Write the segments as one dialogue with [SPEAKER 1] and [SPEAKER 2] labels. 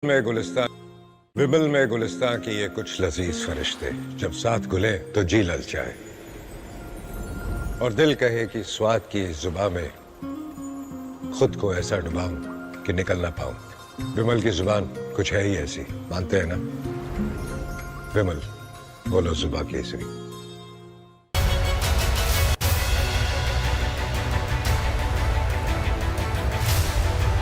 [SPEAKER 1] में गुलिस्तान विमल में गुलिस्तान की ये कुछ लजीज फरिश्ते जब साथ घुले तो जी ललचाए और दिल कहे कि स्वाद की इस जुबान में खुद को ऐसा डुबाऊं कि निकल ना पाऊं। विमल की जुबान कुछ है ही ऐसी, मानते हैं ना? विमल बोलो जुबान केसरी।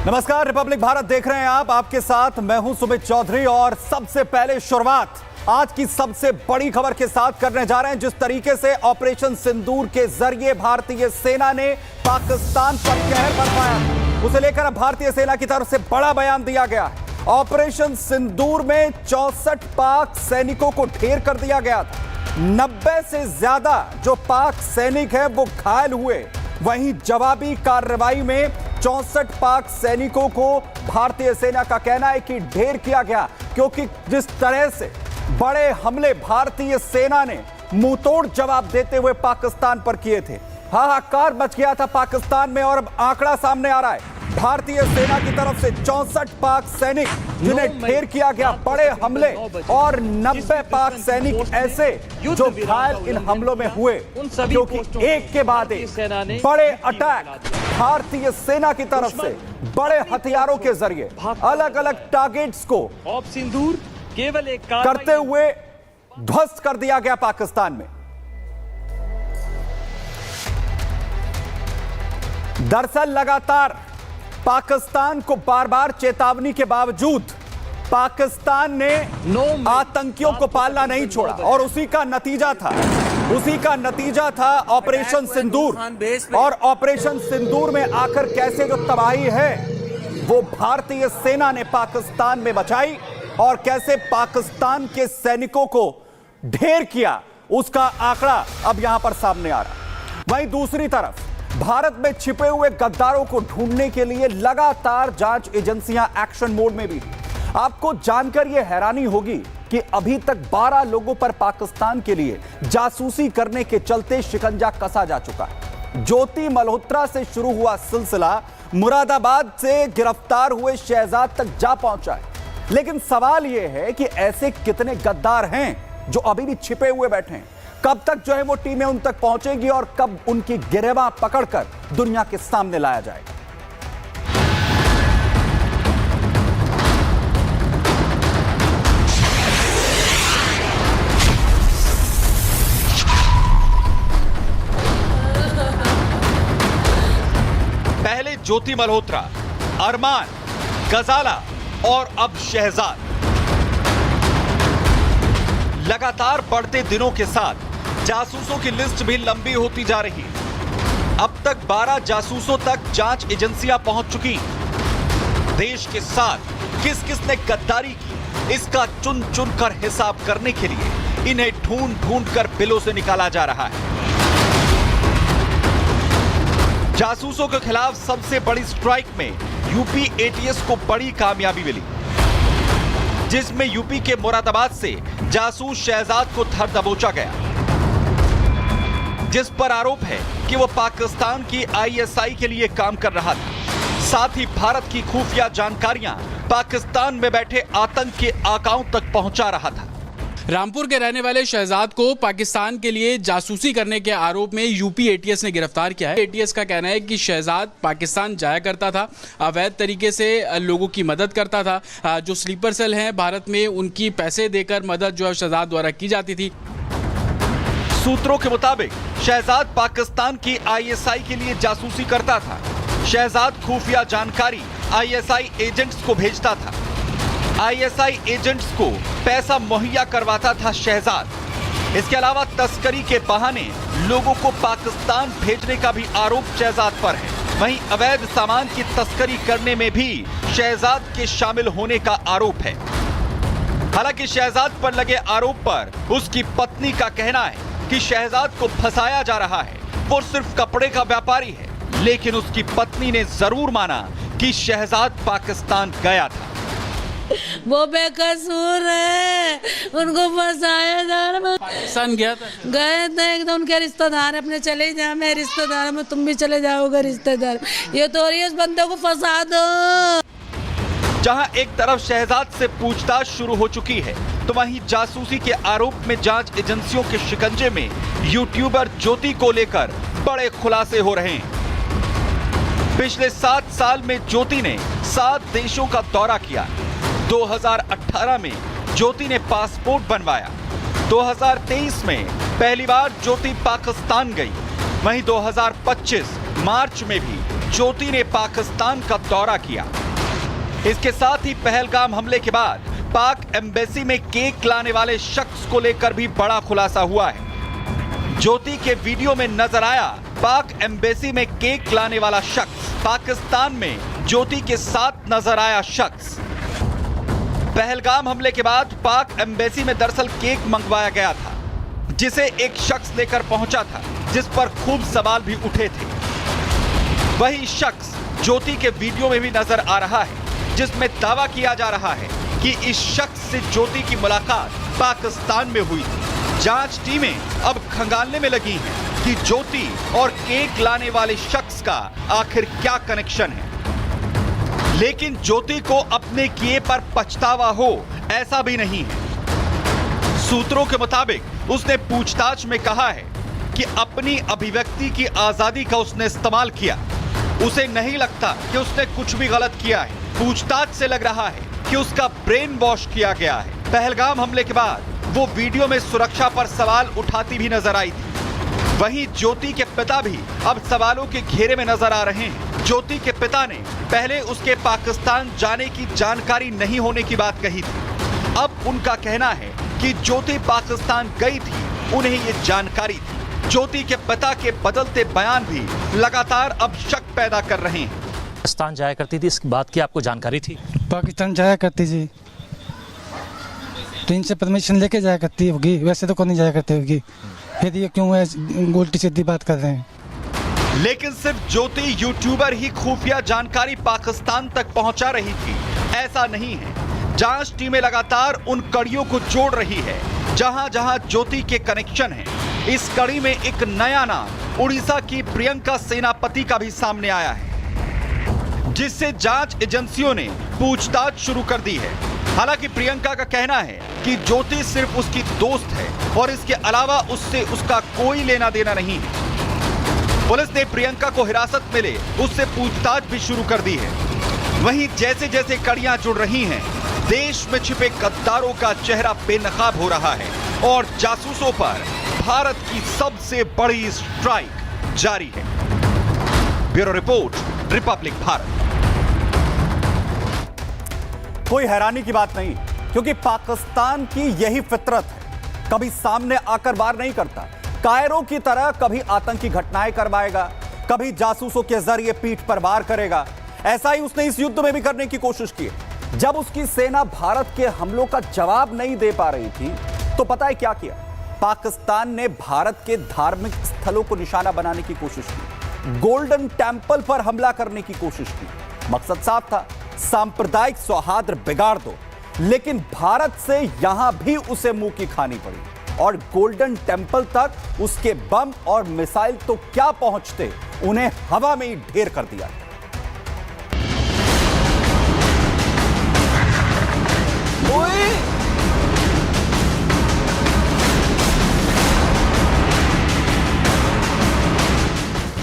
[SPEAKER 2] नमस्कार, रिपब्लिक भारत देख रहे हैं आप। आपके साथ मैं हूं सुमित चौधरी और सबसे पहले शुरुआत आज की सबसे बड़ी खबर के साथ करने जा रहे हैं। जिस तरीके से ऑपरेशन सिंदूर के जरिए भारतीय सेना ने पाकिस्तान पर कहर बरपाया, उसे लेकर अब भारतीय सेना की तरफ से बड़ा बयान दिया गया है। ऑपरेशन सिंदूर में 64 पाक सैनिकों को ढेर कर दिया गया था। 90 से ज्यादा जो पाक सैनिक हैं वो घायल हुए। वहीं जवाबी कार्रवाई में 64 पाक सैनिकों को भारतीय सेना का कहना है कि ढेर किया गया, क्योंकि जिस तरह से बड़े हमले भारतीय सेना ने मुंहतोड़ जवाब देते हुए पाकिस्तान पर किए थे, हाहाकार मच गया था पाकिस्तान में। और अब आंकड़ा सामने आ रहा है, भारतीय सेना की तरफ से 64 पाक सैनिक जिन्हें ढेर किया गया, बड़े हमले, और 90 पाक सैनिक ऐसे जो घायल इन हमलों में हुए, क्योंकि एक के बाद एक बड़े अटैक भारतीय सेना की तरफ से बड़े हथियारों के जरिए अलग अलग टारगेट्स को
[SPEAKER 3] सिंदूर केवल एक
[SPEAKER 2] करते हुए ध्वस्त कर दिया गया पाकिस्तान में। दरअसल लगातार पाकिस्तान को बार बार चेतावनी के बावजूद पाकिस्तान ने आतंकियों को पालना नहीं छोड़ा, और उसी का नतीजा था ऑपरेशन सिंदूर। और ऑपरेशन सिंदूर में आकर कैसे जो तबाही है वो भारतीय सेना ने पाकिस्तान में बचाई, और कैसे पाकिस्तान के सैनिकों को ढेर किया, उसका आंकड़ा अब यहां पर सामने आ रहा। वहीं दूसरी तरफ भारत में छिपे हुए गद्दारों को ढूंढने के लिए लगातार जांच एजेंसियां एक्शन मोड में भी। आपको जानकर यह हैरानी होगी कि अभी तक 12 लोगों पर पाकिस्तान के लिए जासूसी करने के चलते शिकंजा कसा जा चुका है। ज्योति मल्होत्रा से शुरू हुआ सिलसिला मुरादाबाद से गिरफ्तार हुए शहजाद तक जा पहुंचा है। लेकिन सवाल यह है कि ऐसे कितने गद्दार हैं जो अभी भी छिपे हुए बैठे हैं? कब तक जो है वो टीमें उन तक पहुंचेगी और कब उनकी गिरफ्तार पकड़कर दुनिया के सामने लाया जाएगा?
[SPEAKER 4] पहले ज्योति मल्होत्रा, अरमान, गजाला और अब शहजाद। लगातार बढ़ते दिनों के साथ जासूसों की लिस्ट भी लंबी होती जा रही है। अब तक 12 जासूसों तक जांच एजेंसियां पहुंच चुकी। देश के साथ किस किस ने गद्दारी की, इसका चुन चुन कर हिसाब करने के लिए इन्हें ढूंढ ढूंढ कर बिलों से निकाला जा रहा है। जासूसों के खिलाफ सबसे बड़ी स्ट्राइक में यूपी एटीएस को बड़ी कामयाबी मिली, जिसमें यूपी के मुरादाबाद से जासूस शहजाद को धर दबोचा गया, जिस पर आरोप है कि वो पाकिस्तान की आईएसआई के लिए काम कर रहा था। साथ ही भारत की खुफिया जानकारियां पाकिस्तान में बैठे आतंक के आकाओं तक पहुंचा रहा था।
[SPEAKER 5] रामपुर के रहने वाले शहजाद को पाकिस्तान के लिए जासूसी करने के आरोप में यूपी एटीएस ने गिरफ्तार किया है। एटीएस का कहना है कि शहजाद पाकिस्तान जाया करता था, अवैध तरीके से लोगों की मदद करता था। जो स्लीपर सेल हैं भारत में, उनकी पैसे देकर मदद जो है शहजाद द्वारा की जाती थी।
[SPEAKER 4] सूत्रों के मुताबिक शहजाद पाकिस्तान की आईएसआई के लिए जासूसी करता था। शहजाद खुफिया जानकारी आईएसआई एजेंट्स को भेजता था। आईएसआई एजेंट्स को पैसा मुहैया करवाता था शहजाद। इसके अलावा तस्करी के बहाने लोगों को पाकिस्तान भेजने का भी आरोप शहजाद पर है। वहीं अवैध सामान की तस्करी करने में भी शहजाद के शामिल होने का आरोप है। हालांकि शहजाद पर लगे आरोप पर उसकी पत्नी का कहना है कि शहजाद को फंसाया जा रहा है, वो सिर्फ कपड़े का व्यापारी है। लेकिन उसकी पत्नी ने जरूर माना कि शहजाद पाकिस्तान गया था।
[SPEAKER 6] वो बेकसूर है, उनको फंसाया जा रहा।
[SPEAKER 5] पाकिस्तान गया था,
[SPEAKER 6] गए थे एकदम, उनके रिश्तेदार अपने चले जाओ, मैं रिश्तेदार में तुम भी चले जाओगे रिश्तेदार। ये तो उस बंदे को फंसा दो।
[SPEAKER 4] जहां एक तरफ शहजाद से पूछताछ शुरू हो चुकी है, तो वहीं जासूसी के आरोप में जांच एजेंसियों के शिकंजे में यूट्यूबर ज्योति को लेकर बड़े खुलासे हो रहे हैं। पिछले 7 साल में ज्योति ने 7 देशों का दौरा किया। 2018 में ज्योति ने पासपोर्ट बनवाया। 2023 में पहली बार ज्योति पाकिस्तान गई। वहीं 2025 मार्च में भी ज्योति ने पाकिस्तान का दौरा किया। इसके साथ ही पहलगाम हमले के बाद पाक एम्बेसी में केक लाने वाले शख्स को लेकर भी बड़ा खुलासा हुआ है। ज्योति के वीडियो में नजर आया पाक एम्बेसी में केक लाने वाला शख्स। पाकिस्तान में ज्योति के साथ नजर आया शख्स। पहलगाम हमले के बाद पाक एम्बेसी में दरअसल केक मंगवाया गया था, जिसे एक शख्स लेकर पहुंचा था, जिस पर खूब सवाल भी उठे थे। वही शख्स ज्योति के वीडियो में भी नजर आ रहा है, जिसमें दावा किया जा रहा है कि इस शख्स से ज्योति की मुलाकात पाकिस्तान में हुई थी। जांच टीमें अब खंगालने में लगी हैं कि ज्योति और केक लाने वाले शख्स का आखिर क्या कनेक्शन है। लेकिन ज्योति को अपने किए पर पछतावा हो, ऐसा भी नहीं है। सूत्रों के मुताबिक उसने पूछताछ में कहा है कि अपनी अभिव्यक्ति की आजादी का उसने इस्तेमाल किया। उसे नहीं लगता कि उसने कुछ भी गलत किया है। पूछताछ से लग रहा है कि उसका ब्रेन वॉश किया गया है। पहलगाम हमले के बाद वो वीडियो में सुरक्षा पर सवाल उठाती भी नजर आई थी। वहीं ज्योति के पिता भी अब सवालों के घेरे में नजर आ रहे हैं। ज्योति के पिता ने पहले उसके पाकिस्तान जाने की जानकारी नहीं होने की बात कही थी। अब उनका कहना है कि ज्योति पाकिस्तान गई थी, उन्हें ये जानकारी थी। ज्योति के पिता के बदलते बयान भी लगातार अब शक पैदा कर रहे हैं।
[SPEAKER 7] पाकिस्तान जाया करती थी, इस बात की आपको जानकारी थी?
[SPEAKER 8] पाकिस्तान जाया करती जी, तो इनसे परमिशन लेके जाया करती होगी, वैसे तो कौन नहीं जाया करती होगी। फिर ये क्यों है उल्टी सीधी बात कर रहे हैं।
[SPEAKER 4] लेकिन सिर्फ ज्योति यूट्यूबर ही खुफिया जानकारी पाकिस्तान तक पहुंचा रही थी, ऐसा नहीं है। जांच टीमें लगातार उन कड़ियों को जोड़ रही है जहां जहां ज्योति के कनेक्शन हैं। इस कड़ी में एक नया नाम उड़ीसा की प्रियंका सेनापति का भी सामने आया है, जिससे जांच एजेंसियों ने पूछताछ शुरू कर दी है। हालांकि प्रियंका का कहना है कि ज्योति सिर्फ उसकी दोस्त है और इसके अलावा उससे उसका कोई लेना देना नहीं है। पुलिस ने प्रियंका को हिरासत में ले उससे पूछताछ भी शुरू कर दी है। वहीं जैसे जैसे कड़ियां जुड़ रही हैं, देश में छिपे गद्दारों का चेहरा बेनकाब हो रहा है और जासूसों पर भारत की सबसे बड़ी स्ट्राइक जारी है। Bureau report, Republic Bharat.
[SPEAKER 2] कोई हैरानी की बात नहीं, क्योंकि पाकिस्तान की यही फितरत है, कभी सामने आकर वार नहीं करता। कायरों की तरह कभी आतंकी घटनाएं करवाएगा, कभी जासूसों के जरिए पीठ पर वार करेगा। ऐसा ही उसने इस युद्ध में भी करने की कोशिश की। जब उसकी सेना भारत के हमलों का जवाब नहीं दे पा रही थी, तो पता है क्या किया? पाकिस्तान ने भारत के धार्मिक स्थलों को निशाना बनाने की कोशिश की, गोल्डन टेंपल पर हमला करने की कोशिश की। मकसद साफ था, सांप्रदायिक सौहार्द बिगाड़ दो। लेकिन भारत से यहां भी उसे मुंह की खानी पड़ी और गोल्डन टेंपल तक उसके बम और मिसाइल तो क्या पहुंचते, उन्हें हवा में ही ढेर कर दिया। ओए!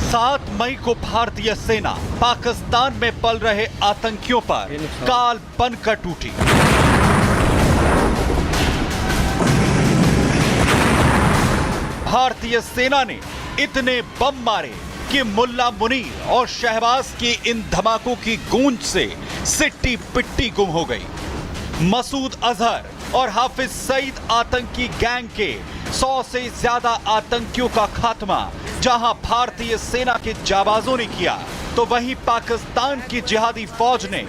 [SPEAKER 4] 7 मई को भारतीय सेना पाकिस्तान में पल रहे आतंकियों पर काल बनकर टूटी। भारतीय सेना ने इतने बम मारे कि मुल्ला मुनीर और शहबाज की इन धमाकों की गूंज से सिट्टी पिट्टी गुम हो गई। मसूद अजहर और हाफिज सईद आतंकी गैंग के 100 से ज्यादा आतंकियों का खात्मा जहां भारतीय सेना के जाबाजों ने किया, तो वहीं पाकिस्तान की जिहादी फौज ने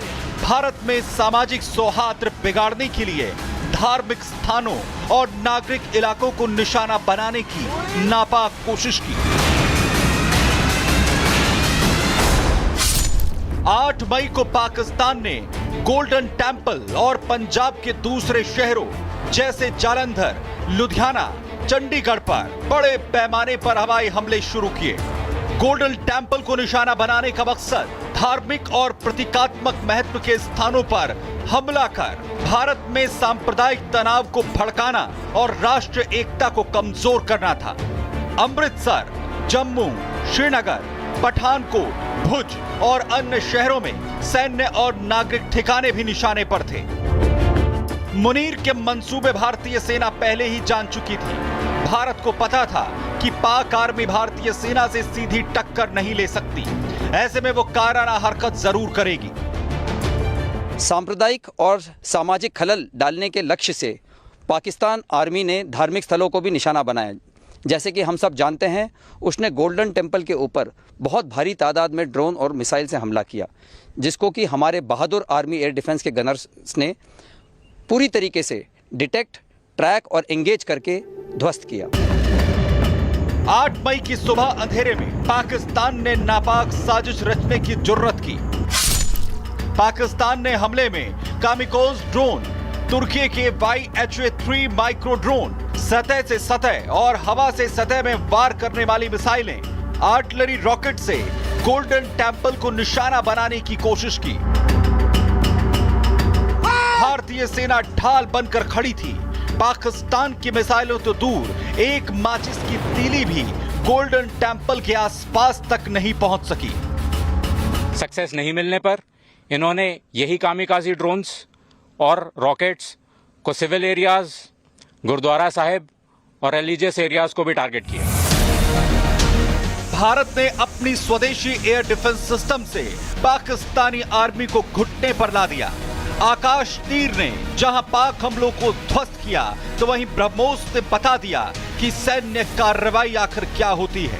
[SPEAKER 4] भारत में सामाजिक सौहार्द बिगाड़ने के लिए धार्मिक स्थानों और नागरिक इलाकों को निशाना बनाने की नापाक कोशिश की। 8 मई को पाकिस्तान ने गोल्डन टेंपल और पंजाब के दूसरे शहरों जैसे जालंधर, लुधियाना, चंडीगढ़ पर बड़े पैमाने पर हवाई हमले शुरू किए। गोल्डन टेंपल को निशाना बनाने का मकसद धार्मिक और प्रतीकात्मक महत्व के स्थानों पर हमला कर भारत में सांप्रदायिक तनाव को भड़काना और राष्ट्र एकता को कमजोर करना था। अमृतसर, जम्मू, श्रीनगर, पठानकोट, भुज और अन्य शहरों में सैन्य और नागरिक ठिकाने भी निशाने पर थे। मुनीर के मंसूबे भारतीय सेना पहले ही जान चुकी थी। भारत को पता था कि पाक आर्मी भारतीय सेना से सीधी टक्कर नहीं ले सकती। ऐसे में वो काराना हरकत जरूर करेगी।
[SPEAKER 9] सांप्रदायिक और सामाजिक खलल डालने के लक्ष्य से पाकिस्तान आर्मी ने धार्मिक स्थलों को भी निशाना बनाया। जैसे कि हम सब जानते हैं, उसने गोल्डन टेम्पल के ऊपर बहुत भारी तादाद में ड्रोन और मिसाइल से हमला किया, जिसको कि हमारे बहादुर आर्मी एयर डिफेंस के गनर्स ने पूरी तरीके से डिटेक्ट, ट्रैक और एंगेज करके ध्वस्त किया।
[SPEAKER 4] 8 मई की सुबह अंधेरे में पाकिस्तान ने नापाक साजिश रचने की जुर्रत की। पाकिस्तान ने हमले में कामिकोज ड्रोन, तुर्की के YHA-3 माइक्रो ड्रोन, सतह से सतह और हवा से सतह में वार करने वाली मिसाइलें, आर्टिलरी रॉकेट से गोल्डन टेम्पल को निशाना बनाने की कोशिश की। भारतीय सेना ढाल बनकर खड़ी थी। पाकिस्तान की मिसाइलों तो दूर, एक माचिस की तीली भी गोल्डन टेम्पल के आसपास तक नहीं पहुंच सकी।
[SPEAKER 10] सक्सेस नहीं मिलने पर इन्होंने यही कामिकाजी ड्रोन्स और रॉकेट्स को सिविल एरियाज, गुरुद्वारा साहिब और रिलीजियस एरियाज को भी टारगेट किया।
[SPEAKER 4] भारत ने अपनी स्वदेशी एयर डिफेंस सिस्टम से पाकिस्तानी आर्मी को घुटने पर ला दिया। आकाश तीर ने जहां पाक हमलों को ध्वस्त किया, तो वहीं ब्रह्मोस ने बता दिया कि सैन्य कार्रवाई आखिर क्या होती है।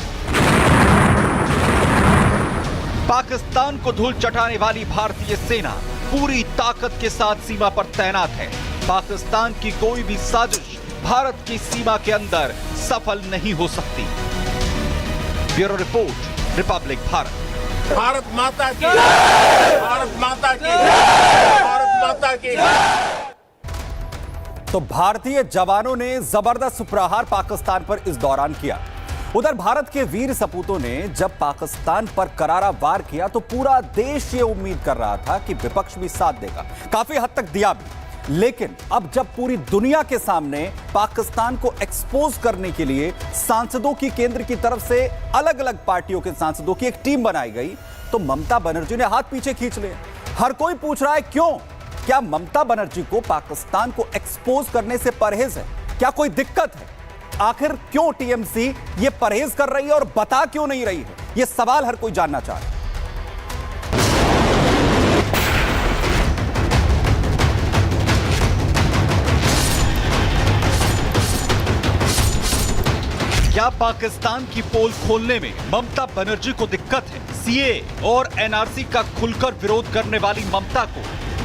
[SPEAKER 4] पाकिस्तान को धूल चटाने वाली भारतीय सेना पूरी ताकत के साथ सीमा पर तैनात है। पाकिस्तान की कोई भी साजिश भारत की सीमा के अंदर सफल नहीं हो सकती। Bureau report, Republic Bharat.
[SPEAKER 11] Bharat माता की, भारत माता की, भारत माता की।
[SPEAKER 2] तो भारतीय जवानों ने जबरदस्त प्रहार पाकिस्तान पर इस दौरान किया। उधर भारत के वीर सपूतों ने जब पाकिस्तान पर करारा वार किया तो पूरा देश ये उम्मीद कर रहा था कि विपक्ष भी साथ देगा। काफी हद तक दिया भी। लेकिन अब जब पूरी दुनिया के सामने पाकिस्तान को एक्सपोज करने के लिए सांसदों की केंद्र की तरफ से अलग अलग पार्टियों के सांसदों की एक टीम बनाई गई, तो ममता बनर्जी ने हाथ पीछे खींच लिए। हर कोई पूछ रहा है क्यों? क्या ममता बनर्जी को पाकिस्तान को एक्सपोज करने से परहेज है? क्या कोई दिक्कत है? आखिर क्यों टीएमसी ये परहेज कर रही है और बता क्यों नहीं रही है? ये सवाल हर कोई जानना चाह रहा है।
[SPEAKER 4] क्या पाकिस्तान की पोल खोलने में ममता बनर्जी को दिक्कत है? सीए और एनआरसी का खुलकर विरोध करने वाली ममता को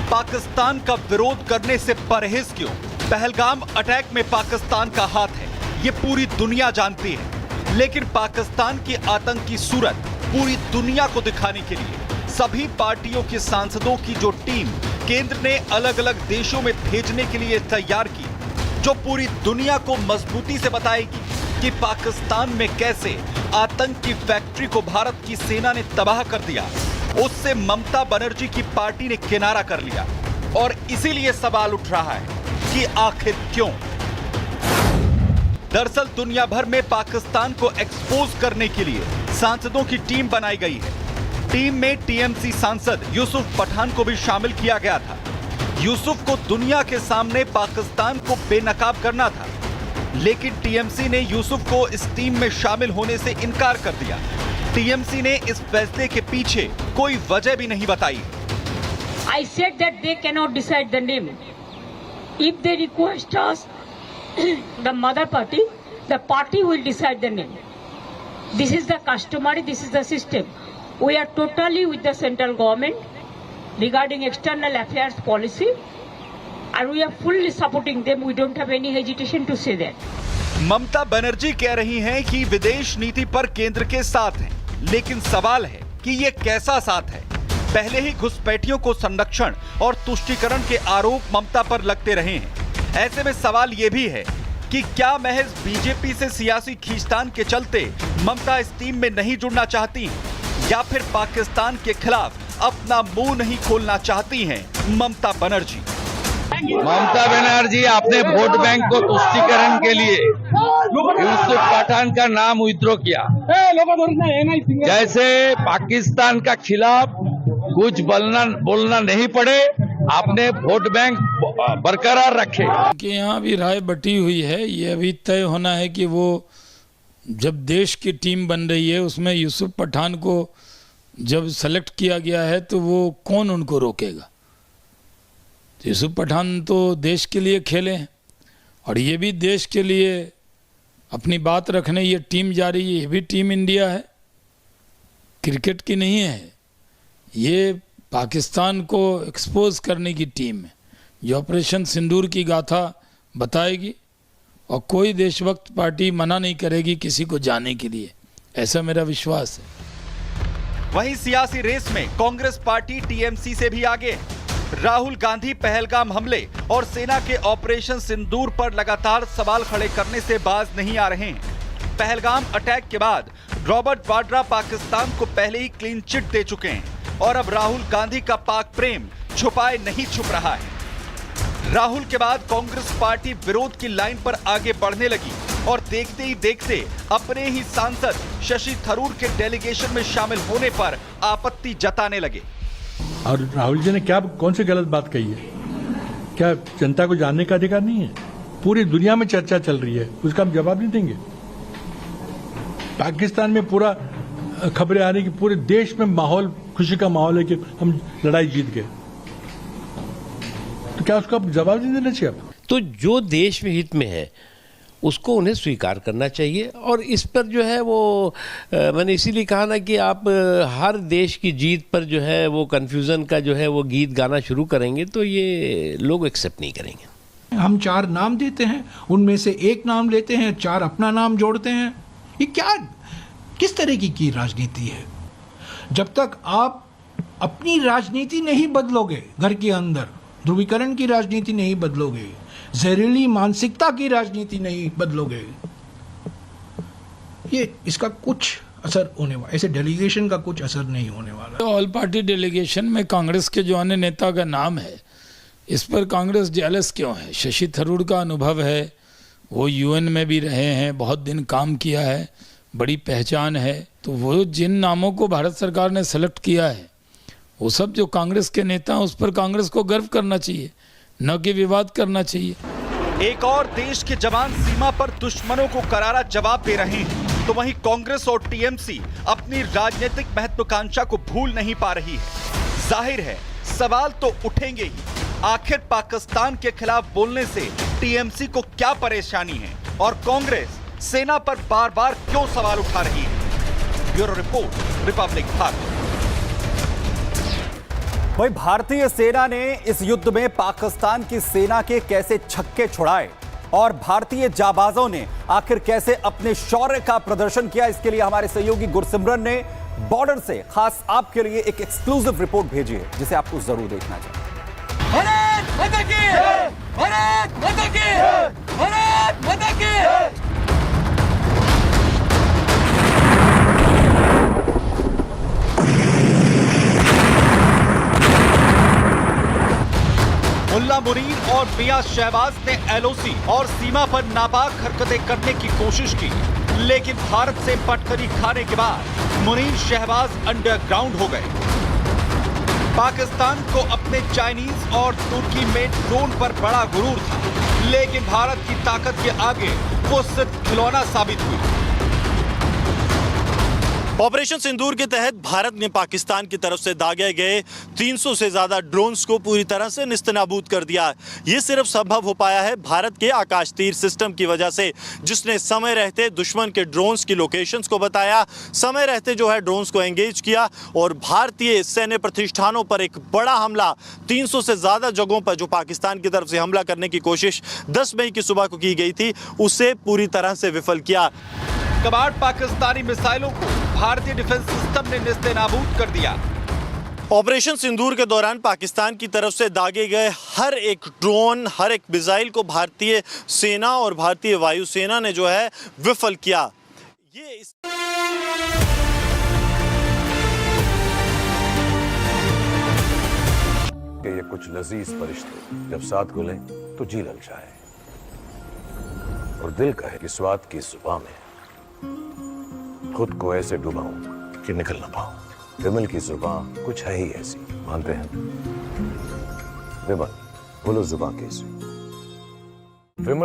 [SPEAKER 4] पाकिस्तान का विरोध करने से परहेज क्यों? पहलगाम अटैक में पाकिस्तान का हाथ है, ये पूरी दुनिया जानती है। लेकिन पाकिस्तान की आतंकी सूरत पूरी दुनिया को दिखाने के लिए सभी पार्टियों के सांसदों की जो टीम केंद्र ने अलग अलग देशों में भेजने के लिए तैयार की, जो पूरी दुनिया को मजबूती से बताएगी कि पाकिस्तान में कैसे आतंक की फैक्ट्री को भारत की सेना ने तबाह कर दिया, उससे ममता बनर्जी की पार्टी ने किनारा कर लिया। और इसीलिए सवाल उठ रहा है कि आखिर क्यों? दरअसल दुनिया भर में पाकिस्तान को एक्सपोज करने के लिए सांसदों की टीम बनाई गई है। टीम में टीएमसी सांसद यूसुफ पठान को भी शामिल किया गया था। यूसुफ को दुनिया के सामने पाकिस्तान को बेनकाब करना था, लेकिन टीएमसी ने यूसुफ को इस टीम में शामिल होने से इनकार कर दिया। टीएमसी ने इस फैसले के पीछे कोई वजह भी नहीं बताई।
[SPEAKER 12] I said that they cannot decide the name. If they request us, the mother party, the party will decide the name. This is the customary, this is the system. We are totally with the central government regarding external affairs policy, and we are fully supporting them. We don't have any hesitation to say that.
[SPEAKER 4] Mamata Banerjee कह रही हैं कि विदेश नीति पर केंद्र के साथ हैं, लेकिन सवाल है कि ये कैसा साथ है? पहले ही घुसपैठियों को संरक्षण और तुष्टीकरण के आरोप ममता पर लगते रहे हैं। ऐसे में सवाल ये भी है कि क्या महज बीजेपी से सियासी खींचतान के चलते ममता इस टीम में नहीं जुड़ना चाहती हैं, या फिर पाकिस्तान के खिलाफ अपना मुंह नहीं खोलना चाहती हैं ममता बनर्जी?
[SPEAKER 13] ममता बनर्जी अपने वोट बैंक को तुष्टीकरण के लिए यूसुफ पठान का नाम विथड्रॉ किया। जैसे पाकिस्तान का खिलाफ कुछ बोलना नहीं पड़े, अपने वोट बैंक बरकरार रखे।
[SPEAKER 14] कि यहाँ भी राय बटी हुई है, ये अभी तय होना है कि वो जब देश की टीम बन रही है उसमें यूसुफ पठान को जब सेलेक्ट किया गया है तो वो कौन उनको रोकेगा। यूसुफ पठान तो देश के लिए खेले हैं और ये भी देश के लिए अपनी बात रखने ये टीम जा रही है। ये भी टीम इंडिया है, क्रिकेट की नहीं है। ये पाकिस्तान को एक्सपोज करने की टीम है जो ऑपरेशन सिंदूर की गाथा बताएगी और कोई देशभक्त पार्टी मना नहीं करेगी किसी को जाने के लिए, ऐसा मेरा विश्वास है।
[SPEAKER 4] वहीं सियासी रेस में कांग्रेस पार्टी टीएमसी से भी आगे है। राहुल गांधी पहलगाम हमले और सेना के ऑपरेशन सिंदूर पर लगातार सवाल खड़े करने से बाज नहीं आ रहे हैं। पहलगाम अटैक के बाद रॉबर्ट वाड्रा पाकिस्तान को पहले ही क्लीन चिट दे चुके हैं और अब राहुल गांधी का पाक प्रेम छुपाए नहीं छुप रहा है। राहुल के बाद कांग्रेस पार्टी विरोध की लाइन पर आगे बढ़ने लगी और देखते ही देखते अपने ही सांसद शशि थरूर के डेलीगेशन में शामिल होने पर आपत्ति जताने लगे।
[SPEAKER 15] और राहुल जी ने क्या कौन सी गलत बात कही है? क्या जनता को जानने का अधिकार नहीं है? पूरी दुनिया में चर्चा चल रही है, उसका हम जवाब नहीं देंगे? पाकिस्तान में पूरा खबरें आ रही कि पूरे देश में माहौल, खुशी का माहौल है कि हम लड़ाई जीत गए, तो क्या उसका जवाब नहीं देना चाहिए?
[SPEAKER 16] तो जो देश में हित में है उसको उन्हें स्वीकार करना चाहिए और इस पर जो है वो मैंने इसीलिए कहा ना कि आप हर देश की जीत पर जो है वो कन्फ्यूज़न का जो है वो गीत गाना शुरू करेंगे तो ये लोग एक्सेप्ट नहीं करेंगे।
[SPEAKER 17] हम 4 नाम देते हैं, उनमें से एक नाम लेते हैं, 4 अपना नाम जोड़ते हैं। ये क्या, किस तरह की राजनीति है? जब तक आप अपनी राजनीति नहीं बदलोगे, घर के अंदर ध्रुवीकरण की राजनीति नहीं बदलोगे, जहरीली मानसिकता की राजनीति नहीं बदलोगे, ये इसका कुछ असर होने वाला, ऐसे डेलीगेशन का कुछ असर नहीं होने वाला।
[SPEAKER 14] तो ऑल पार्टी डेलीगेशन में कांग्रेस के जो अन्य नेता का नाम है, इस पर कांग्रेस जेलस क्यों है? शशि थरूर का अनुभव है, वो यूएन में भी रहे हैं, बहुत दिन काम किया है, बड़ी पहचान है। तो वो जिन नामों को भारत सरकार ने सेलेक्ट किया है वो सब जो कांग्रेस के नेता हैं उस पर कांग्रेस को गर्व करना चाहिए, न कि विवाद करना चाहिए।
[SPEAKER 4] एक और देश के जवान सीमा पर दुश्मनों को करारा जवाब दे रहे हैं, तो वहीं कांग्रेस और टीएमसी अपनी राजनीतिक महत्वाकांक्षा को भूल नहीं पा रही है। जाहिर है सवाल तो उठेंगे ही, आखिर पाकिस्तान के खिलाफ बोलने से टीएमसी को क्या परेशानी है और कांग्रेस सेना पर बार बार क्यों सवाल उठा रही है? Bureau report, Republic Bharat.
[SPEAKER 2] भाई, भारतीय सेना ने इस युद्ध में पाकिस्तान की सेना के कैसे छक्के छुड़ाए और भारतीय जाबाजों ने आखिर कैसे अपने शौर्य का प्रदर्शन किया, इसके लिए हमारे सहयोगी गुरसिमरन ने बॉर्डर से खास आपके लिए एक एक्सक्लूसिव रिपोर्ट भेजी है जिसे आपको जरूर देखना चाहिए।
[SPEAKER 18] भारत माता की जय! भारत माता की जय! भारत माता की जय!
[SPEAKER 4] मुल्ला मुनीर और मियां शहबाज ने एलओसी और सीमा पर नापाक हरकतें करने की कोशिश की, लेकिन भारत से पटखनी खाने के बाद मुनीर शहबाज अंडरग्राउंड हो गए। पाकिस्तान को अपने चाइनीज और तुर्की मेड ड्रोन पर बड़ा गुरूर था, लेकिन भारत की ताकत के आगे वो सिर्फ खिलौना साबित हुई।
[SPEAKER 19] ऑपरेशन सिंदूर के तहत भारत ने पाकिस्तान की तरफ से दागे गए 300 से ज्यादा ड्रोन्स को पूरी तरह से निस्तनाबूद कर दिया। ये सिर्फ संभव हो पाया है भारत के आकाश तीर सिस्टम की वजह से, जिसने समय रहते दुश्मन के ड्रोन्स की लोकेशंस को बताया, समय रहते जो है ड्रोन्स को एंगेज किया और भारतीय सैन्य प्रतिष्ठानों पर एक बड़ा हमला, 300 से ज्यादा जगहों पर जो पाकिस्तान की तरफ से हमला करने की कोशिश 10 मई की सुबह को की गई थी, उसे पूरी तरह से विफल किया।
[SPEAKER 4] कबाड़ पाकिस्तानी मिसाइलों को भारतीय डिफेंस सिस्टम ने निस्तेनाबूद कर दिया।
[SPEAKER 19] ऑपरेशन सिंदूर के दौरान पाकिस्तान की तरफ से दागे गए हर एक ड्रोन, हर एक मिसाइल को भारतीय सेना और भारतीय वायुसेना ने जो है विफल किया। ये
[SPEAKER 20] कि ये कुछ लजीज फरिश्ते जब साथ घुले तो जी ललचाए और दिल कहे कि स्वाद की जुबां में खुद को ऐसे डुबाऊं कि निकल ना पाऊं। विमल की जुबां कुछ है ही ऐसी, मानते हैं विमल, बोलो जुबां कैसी।